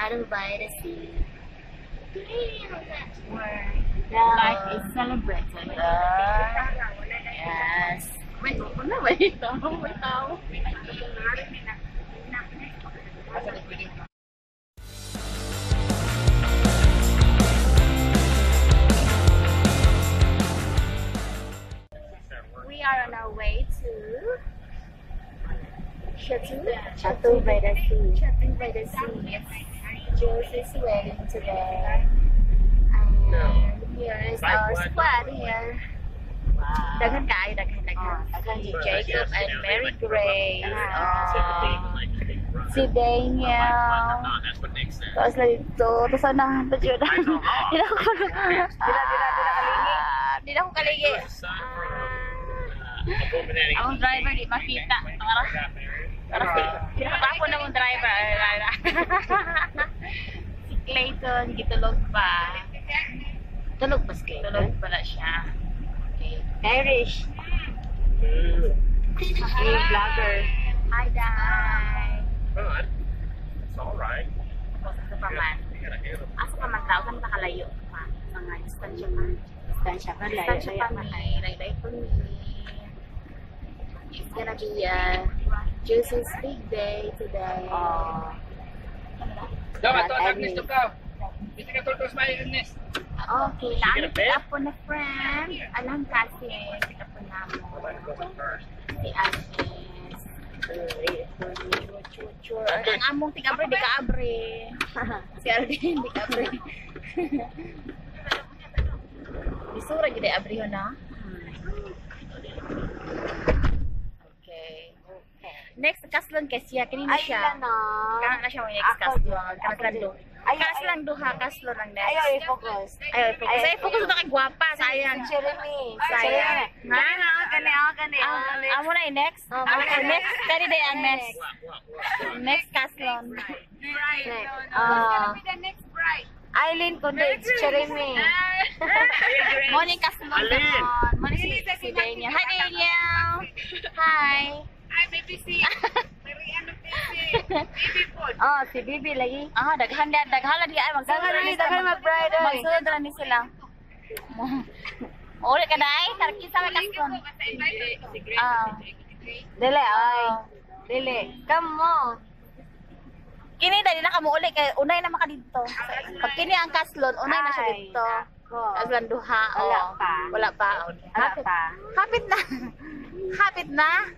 Chatham by the sea. Where Life is celebrated. yes. Wait, wala ba ito? We are on our way to Chateau by the sea. Chateau by the sea. Josie's wedding today. And here is our squad here. Daghan kayo, daghan. Jacob and Mary Grace. Si Daniel. Tapos na dito. Tapos na. Hindi na ako kaligi. Ang driver di makita. Ako na mong driver. Si Clayton, gitulog pa. Tulog pa si Clayton? Tulog pala siya. Okay. Irish. Hey, vlogger. Hi, Dai. Good. It's all right. Asa pa man? Asa pa man tao? Saan nakalayo pa? Mga distansya pa. Distansya pa. Distansya pa may laylay po ni. It's gonna be Josie's big day today. Agnes, to go. Kita ka tutos may Agnes. Okay, naanap kita po na friend. Alam kasi, kita po namin. Si Agnes. Ang among tigabre, di ka abre. Si Arden, di ka abre. Isura gede abre ho na. Okay. Next kaslon kasi kanina siya. Kana na siya may next kaslon. Kaslon duha kaslon ang next. Ayaw i-focus. Ayaw i-focus. Ay, focus na kay guwapa. Sayang. Jeremy. Sayang. Kani. Amo na next. Next. Kani day ang next. Next kaslon. The next bride. Eileen kundi it's Jeremy. Morning kaslon. Morning si Daniel. Hi Daniel. Hi. Ay, baby si. Mariano baby food. Oh, si Bibi lagi. Daghan di ay Daghan mag-bride. Magsunod na ni sila. Uli ka dai, tarki sa may kaslon. Dili, ay. Dili. Come mo. Kini dali na kamo uli kay unay na maka dito. Pag kini ang kaslon, unay na siya dito. Kaslon duha. Wala pa. Hapit na. Hapit na.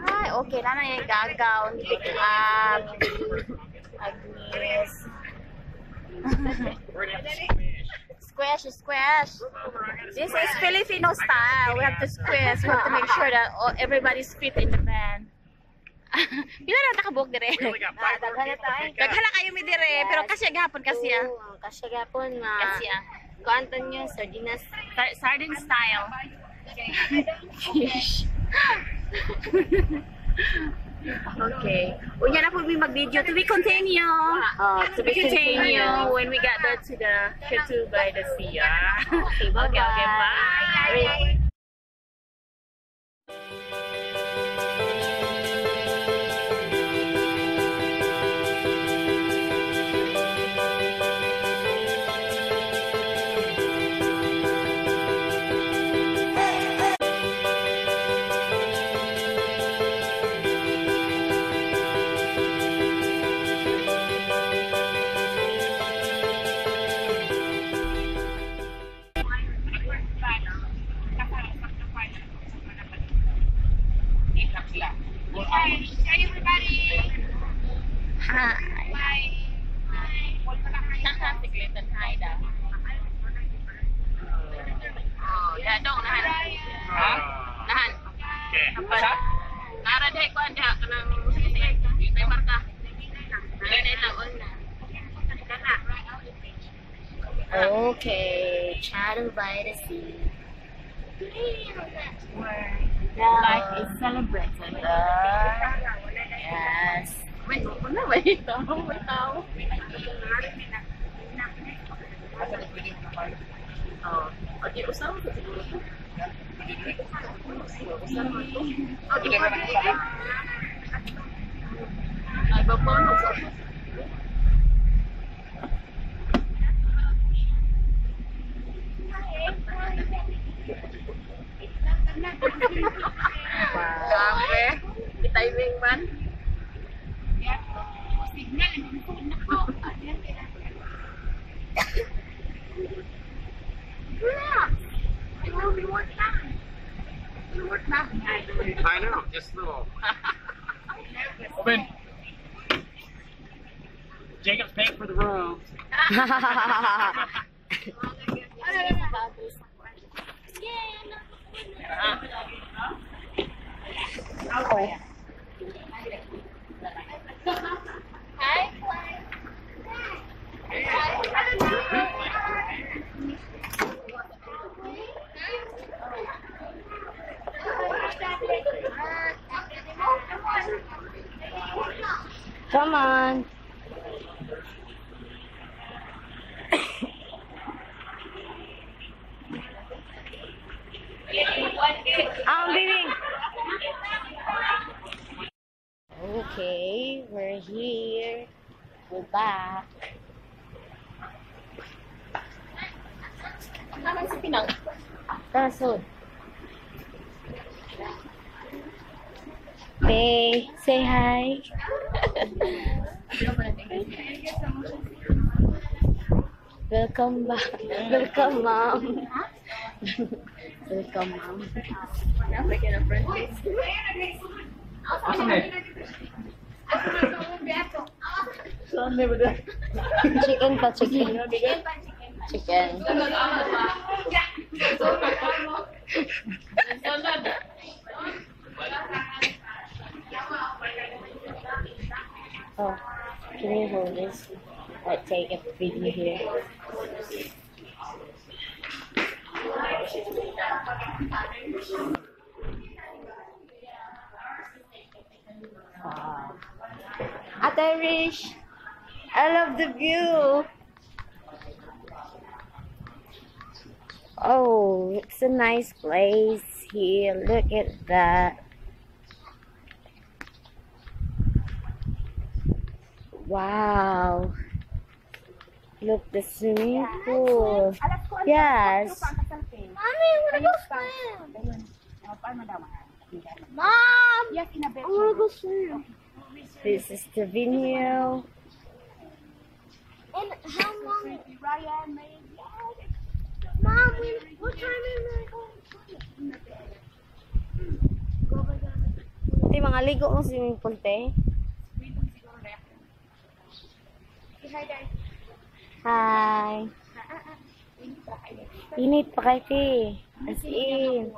Ay, okay na yung gagaw. Pick up. Agnes. Squish. This is Filipino style. We have to squish. We have to make sure that everybody's fit in the van. Pila na nakabuk dire. Daghan na tayo. Daghan na kayo mi dire, pero kasya gahapon kasya. Kasya gapon nga. Kasya. Kuanton nyo, sardinas. Sardine style. Fish. Okay. Unya na po may mag-video. To be continue. To be continue when we get there to the Chateau by the sea. Okay, bye. Hi, everybody. Hi. Si Clayton, hi daw. Dadong, nahan. Nahan. Okay. Naraday ko ang diha ka ng may marka. Naraday lang on na. Okay. Chatham by the sea. Life is celebrated. Yes. Wait, wala ba ito? Okay, usama ko siguro. Usama ko. Ay, babaw. I know, just little. Open. Jacob's paying for the room. Come on. Baby. Okay, we're here. We're back. Naman sa Pinang. Tasod. Hey, say hi. Welcome back. Welcome, mom. Welcome, mom. What's the name? Chicken pa, chicken. Chicken. Oh, can you hold this? I'll take a video here. Wow. Ate Rish, I love the view. Oh, it's a nice place here. Look at that. Wow. Look, the swimming pool. Yes. Mommy, I wanna go swim. Mom! Yes, in a bed. I wanna go swim. This is the venue. And how long? Ryan, may Mom, what time is it? Ito yung mga ligo ng swimming pool, te. hi guys. Hi. Init pa kay te. As in.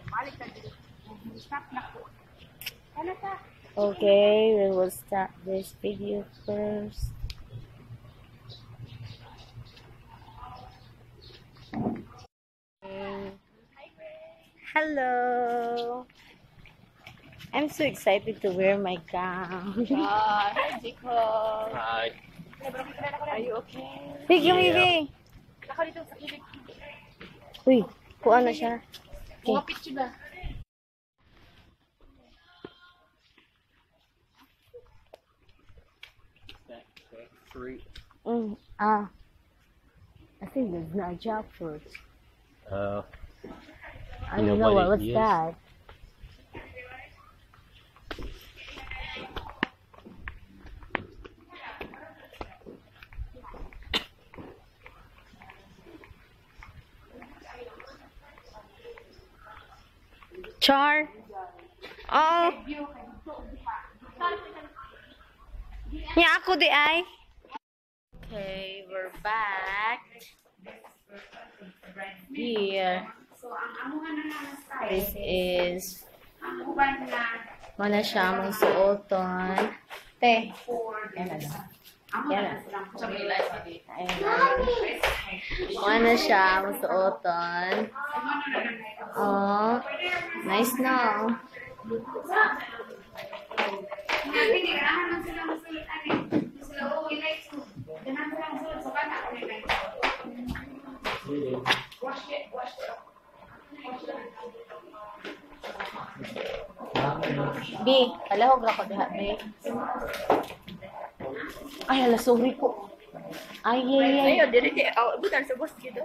Balik na dito. Stop na po. Ano ta? Okay, we will start this video first. Hello. I'm so excited to wear my gown. Hi, Jacob. Hi. Are you okay? Big yung baby. Ako dito sa kilig. Uy, kuha na siya. Okay. Mga picture ba? Fruit. I think there's not jackfruit. Oh. I don't know what's Yes. that. Char. Oh. Yeah, ako di ay. Okay, we're back. Here. This is mana siya mong suoton. Te. Yan na lang. Yan na. Ayan na. Mana siya mong suoton. Oh. Nice no. B, palahog lang ko diha, B. Ay, ala, sorry po. Ay, ay, ay. Dili di bukan sa bus gitu.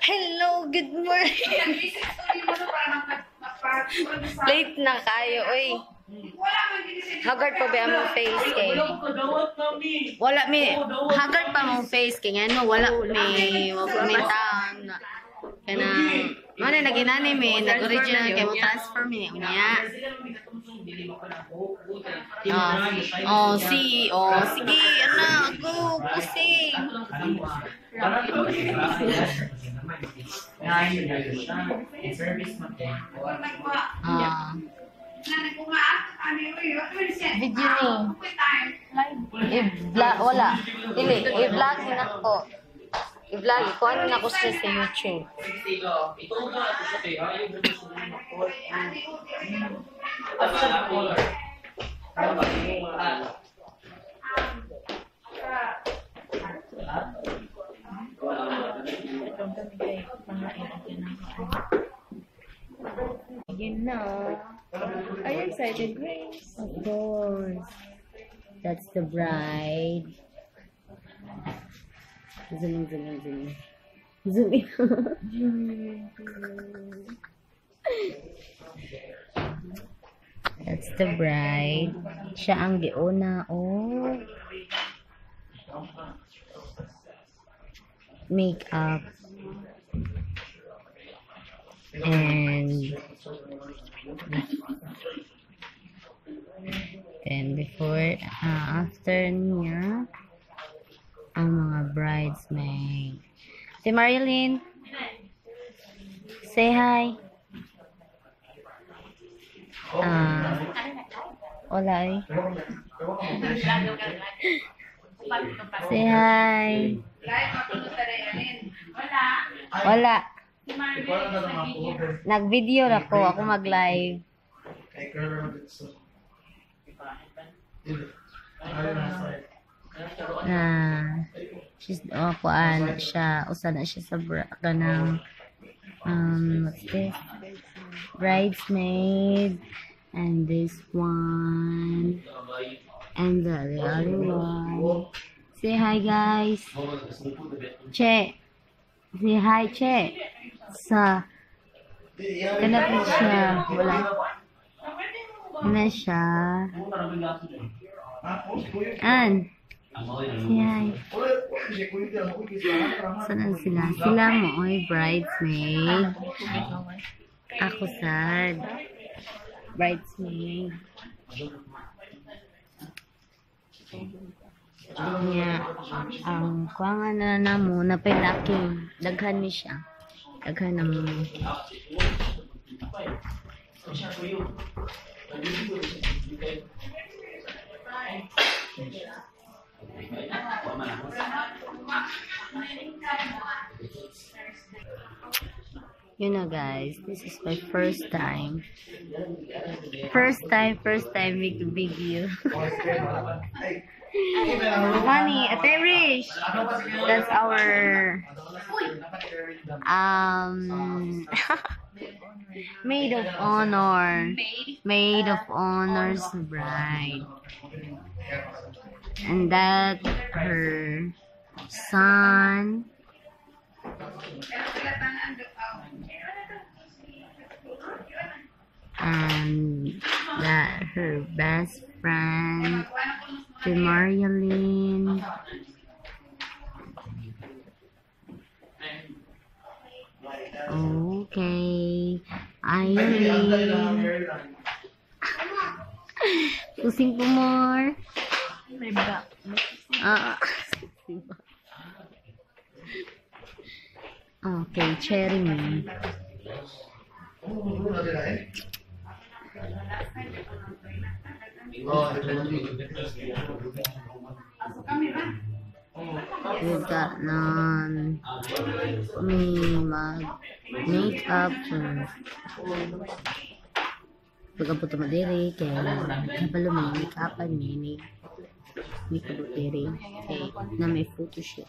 Hello, good morning. Late na kayo, oy. Haggard pa ba ang face kay? Wala mi. Haggard pa mong face kay ano, wala may kumentan. Kanang ano naginani mi, nag-original kay mo transfer mi niya. Sige, anak, go, pusing. Video ni. Wala. I-vlog na ko. I-vlog ko na ko siya sa YouTube. You know. Are you excited, Grace? Of course. That's the bride. Zoom in. That's the bride. Siya ang giuna, oh. Makeup. And then before, after niya, ang mga bridesmaid. Si Marilyn, say hi. Wala eh. Say hi. Wala. Nag-video na ko. Ako mag-live. She's kuan siya usa na siya sa kanang what's this, bridesmaid, and this one and the other one. Say hi, guys. Che, say hi, Che. Sa kanapit siya, wala na siya. An say hi. Saan sila? Sila mo oy bridesmaid. Ako sad. Bridesmaid. Niya, ang kuwangan na namo na pinaking daghan ni siya. Daghan na mo. You know, guys, this is my first time. First time make a video. Honey, Irish. That's our maid of honor. Maid of honor's bride. And that her son. And that her best friend, the Marilyn. Okay, Irene. Pusing po more. Okay, cherry me. We've got none. Makeup. Pagkapunta madiri kaya napalo may make-upan ni makeup diri kay na may photoshoot.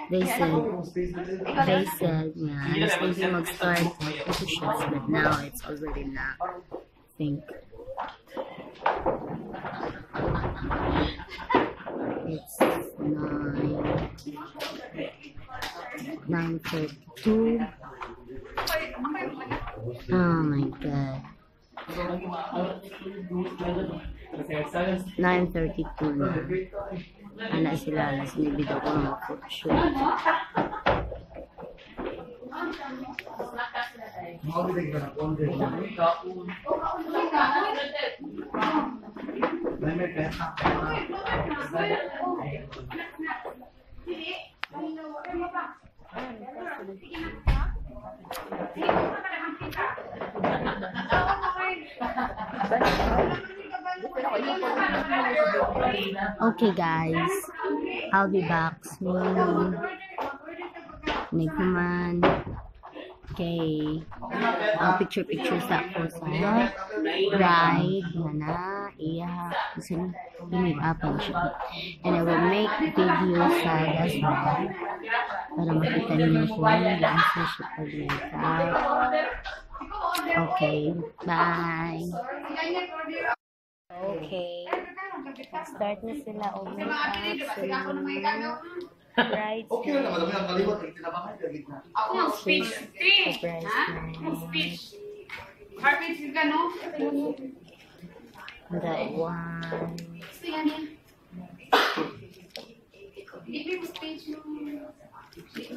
They said, yeah, I was thinking mag-start photo shoots, but now it's already not. I think it's 9:32. Oh my god. 9:32 na. Ana sila, alas maybe daw ko mga photoshoot. Okay guys, I'll be back soon. Nick naman. Okay. Picture sa ako sa ride na iya. Kasi binib-upan siya. And I will make videos sa as well. Para makita niyo kung nasa siya pag-makeup. Okay. Bye. Okay. Start na sila mag-makeup. Right. Okay na naman ang kaliwat ang tinabakan sa gitna. Ako ang speech. Speech. Harvard ka no? That one.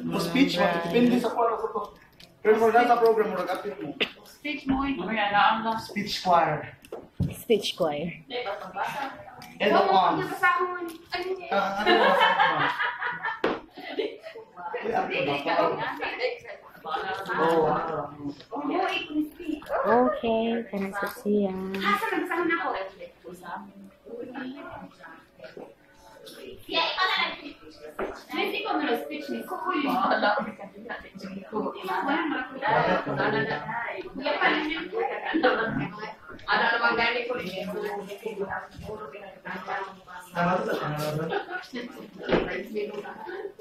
Mo speech mo depende sa kwaro ko to. Pero mo na sa program mo nag-appear mo. Speech mo. Speech choir. Speech choir. And the one. Okay, kanasa siya. Ada naman gani ko rin. Tama to sa pangalan.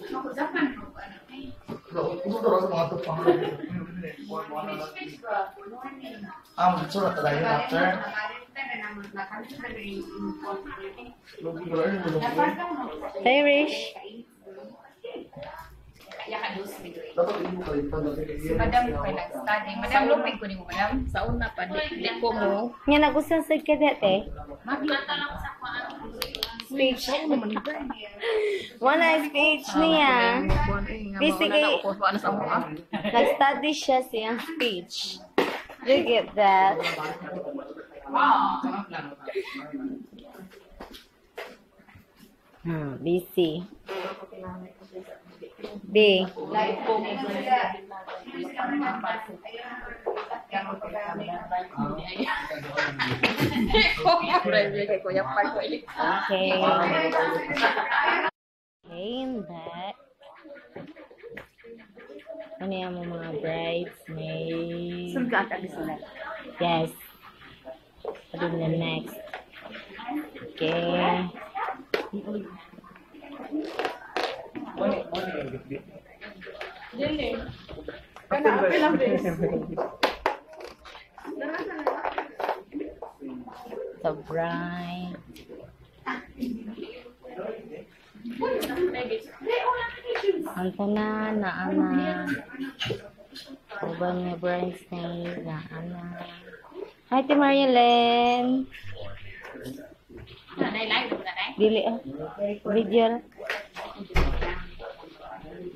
Kung sa mga to pangalan. Surat tayo after. Irish. Dapat ibu kayo pa Madam ko nag-study. Madam lupig ko ni mo, madam. Sa una pa, di ko mo. Nga nagustuhan sa kadete. Maglata lang sa kuan. Speech. Wala speech niya. Basically, nag-study siya siyang speech. Do you get that? Busy. B. Okay. Came back. Ano yung mga bridesmaids? Yes. What is the next? Okay. The bride. Anta na ana. Uban nga bridesmaid na ana. Hi, Ti Marilyn. Dili video.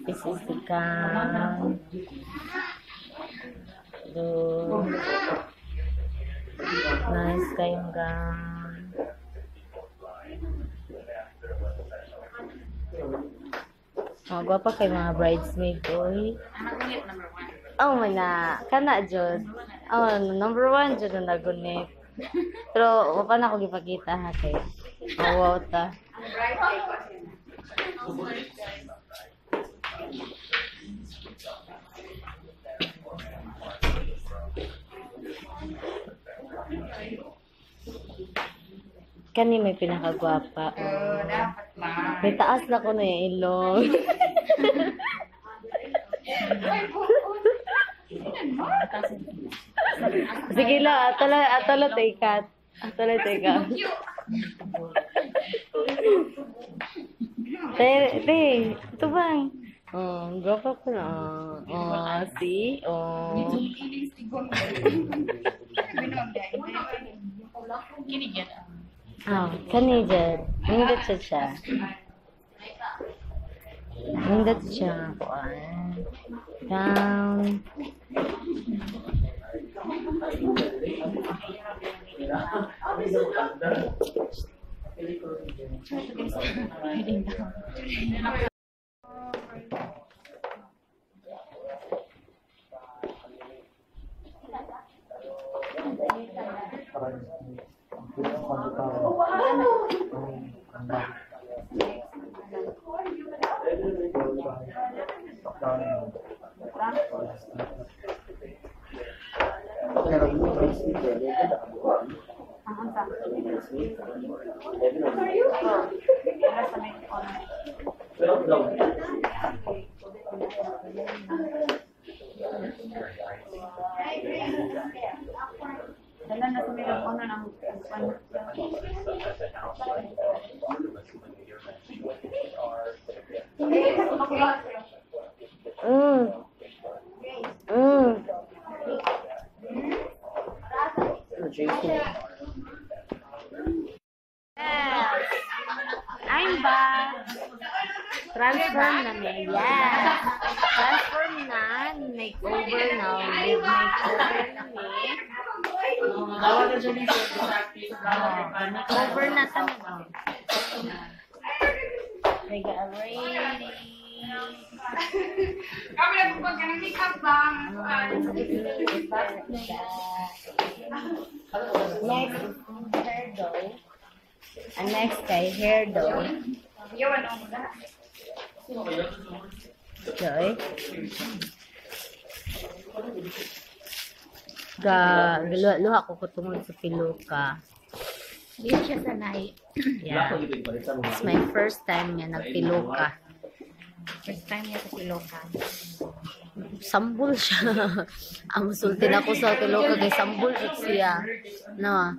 This is the gown. Nice kayong gown. Gwapa kay mga bridesmaid oy. Oh mana, kana jud. Oh, number 1 jud na nagunit. Pero wapa na ko gipakita ha kay. Wow ta. Kani may pinakagwapa. Dapat ba? May taas na ko na yung ilong. Sige lang, atala teka. Atala teka. Te, ito ba? Oh, gwapa ko na. Oh, see? Oh. Kinigyan. Oh, kani dyan. Nindot siya. Nindot siya. Down. Dalan na sa may ano ng I'm back. Transform na may. Yes. Transform na. Makeover na. Live makeover na may. Makeover na talaga. Nag-array. kami nagpapag ng makeup ba? Next is hair doll. And next kay hair doll. Yawan ako mo na. Joy. Luha ko tungod sa piluka. Hindi siya sanay. Yeah. It's my first time niya nagpiluka. First time niya sa Pilokan. Sambul siya. Ang sultin ako sa piluka kay sambul siya. No.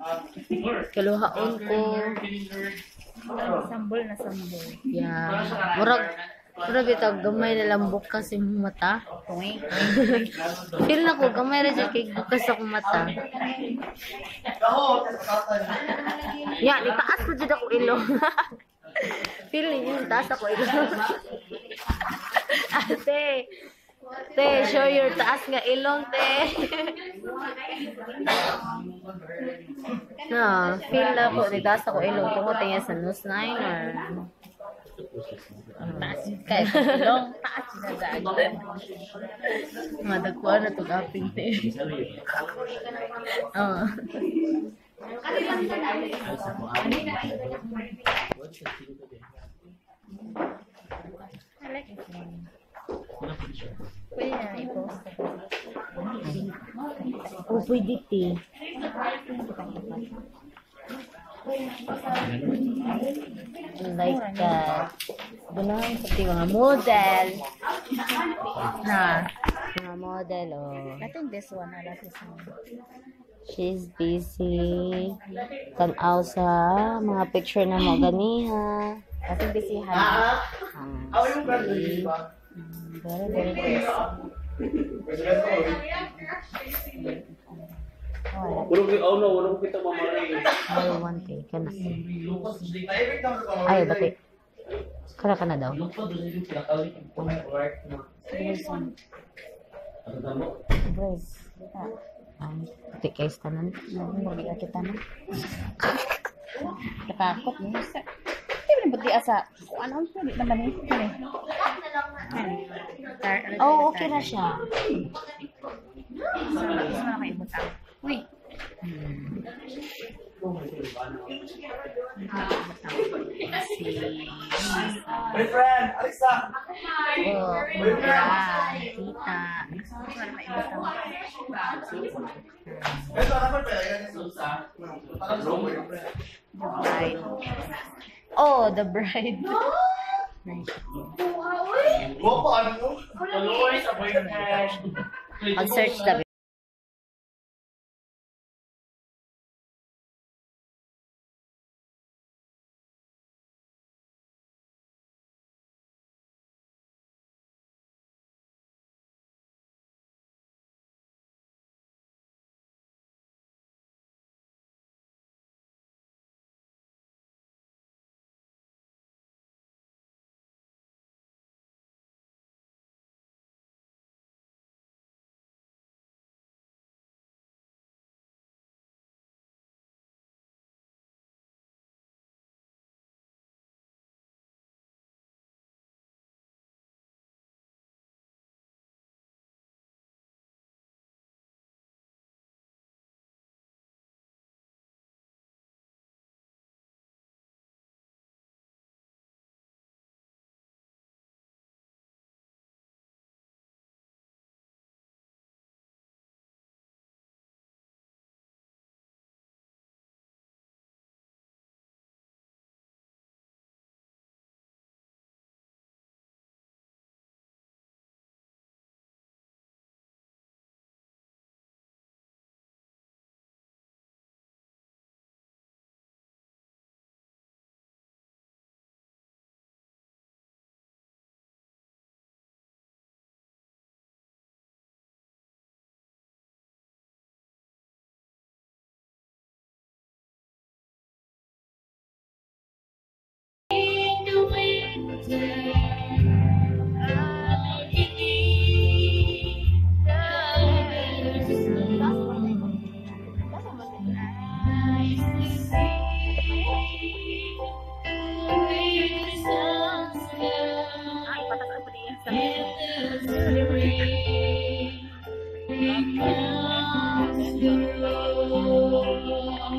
Kaluhaon ko. Sambol na sambol. Yeah. Murag bitag gamay na lang bukas yung mata. Feel na ko gamay ra jud kay bukas ako mata. Yeah, itaas ko jud ako ilong. Feel niyo taas ako ilong. Te, show your taas nga ilong, te. No, feel na ko taas ako ilong tungod niya sa nose liner. Kaya ilong, taas na dagdag. Madagkuan na itong aping te. Oo. Pwede na i-post. Oh, pwede te. Like that. Gunahan sa mga model. Na. Mga model, oh. I think this one, this one. She's busy. Tanaw sa mga picture na mo ganiha. I think this is See? Very, very busy. Walang kita mamari. Ay, one day. Kana. Ay, bati. Kana ka na daw. Brace. Pati kayo tanan. Hindi kita na. Natakot mo. Hindi mo buti asa. Ano hindi naman eh. Oh, okay na siya. Uy. My friend, Alexa. Oh, tita. Para maibot ang Ito, dapat pa yan. Bride. Oh, the bride. Go pa, ano mo? Mag-search kami.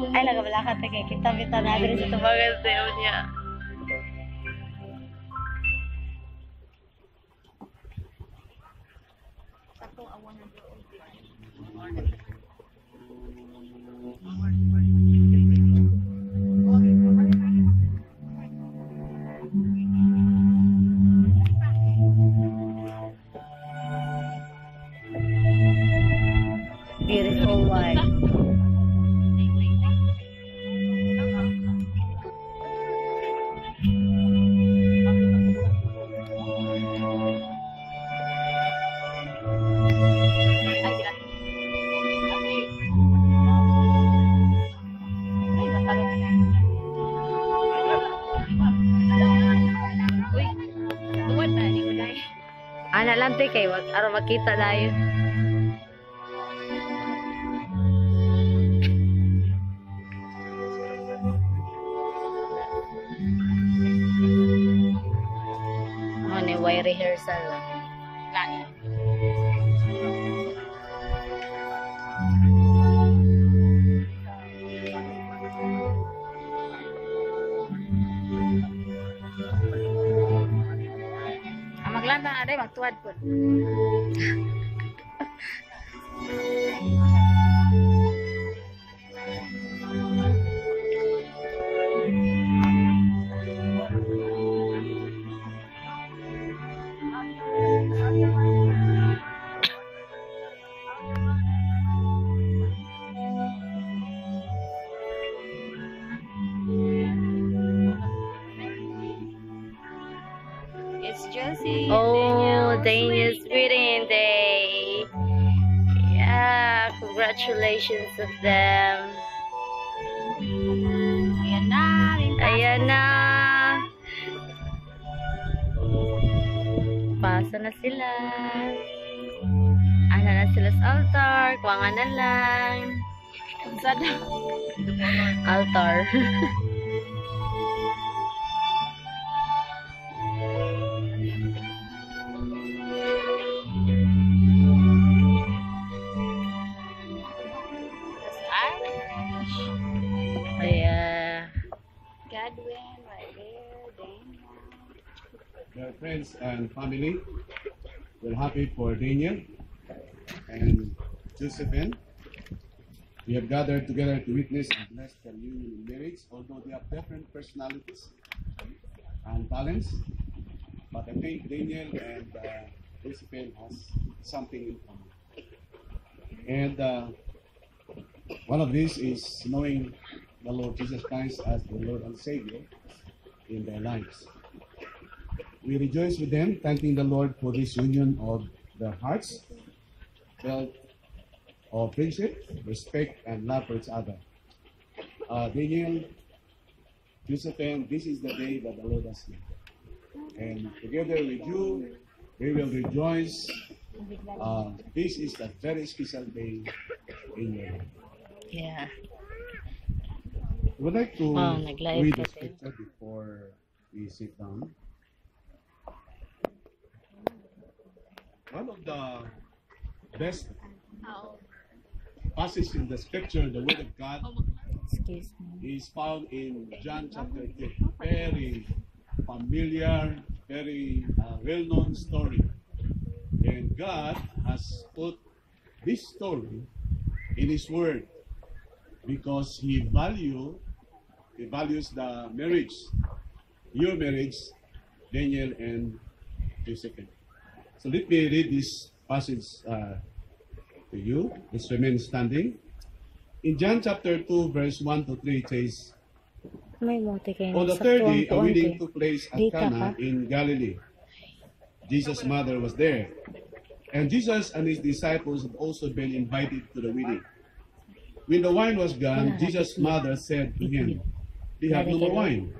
Ay, nagabalakat na kay kita-kita natin sa tumagal tayo niya. Beautiful wife. Ana lang te kay wag aron makita dayon. Ano way rehearsal lang. Lain. Maglanda ada magtuwad po. It's Josie. Oh, Daniel's wedding day. Yeah, congratulations of them. Ayan na. Ayan na. Pasa na sila. Ana na sila sa altar. Kuwangan na lang. Sada. Altar. Yeah. Godwin, right there. Daniel. Their friends and family. We're happy for Daniel and Josephine. We have gathered together to witness and bless their union in marriage, although they have different personalities and talents. But I think Daniel and Josephine has something in common. And one of these is knowing the Lord Jesus Christ as the Lord and Savior in their lives. We rejoice with them, thanking the Lord for this union of their hearts, built of friendship, respect, and love for each other. Daniel, Josephine, this is the day that the Lord has made. And together with you, we will rejoice. This is a very special day in your life. Yeah. I would like to nag-live read ka the din. scripture before we sit down. One of the best passages in the scripture, the Word of God, Excuse me. is found in John chapter 2. Very familiar, very well-known story. And God has put this story in His Word because He values the marriage, your marriage, Daniel and Josephine. So let me read this passage to you. Let's remain standing. In John chapter 2, verse 1 to 3, it says, May mote kayo on the sa third day, a tuwang-tuwang wedding eh. took place at Dita Cana ka? in Galilee. Jesus' mother was there. And Jesus and his disciples had also been invited to the wedding. When the wine was gone, Jesus' mother said to him, "They have no more wine."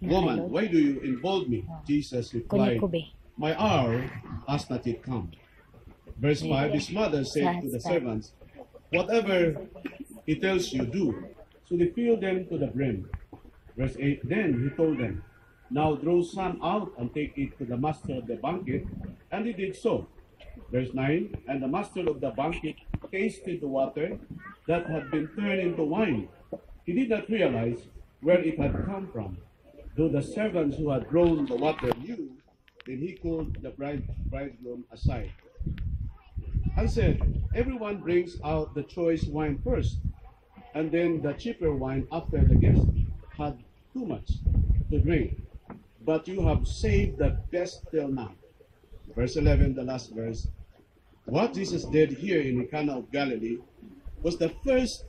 "Woman, why do you involve me?" Jesus replied, Kunin ko be. "My hour has not yet come." Verse 5, his mother said to the servants, "Whatever he tells you, do." So they filled them to the brim. Verse 8, then he told them, "Now draw some out and take it to the master of the banquet." And they did so. Verse 9, and the master of the banquet tasted the water that had been turned into wine. He did not realize where it had come from. Though the servants who had drawn the water knew, then he called the bridegroom aside and said, "Everyone brings out the choice wine first, and then the cheaper wine after the guests had too much to drink. But you have saved the best till now." Verse 11, the last verse. What Jesus did here in Cana of Galilee was the first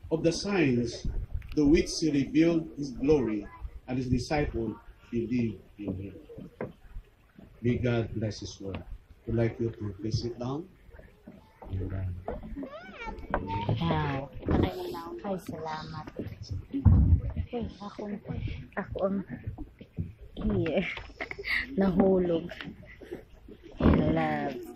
of the signs through which he revealed his glory, and his disciples believed in him. May God bless his word. I'd like you to please sit down. Wow. Ay, salamat. Uy, ako ang here. Nahulog. Love.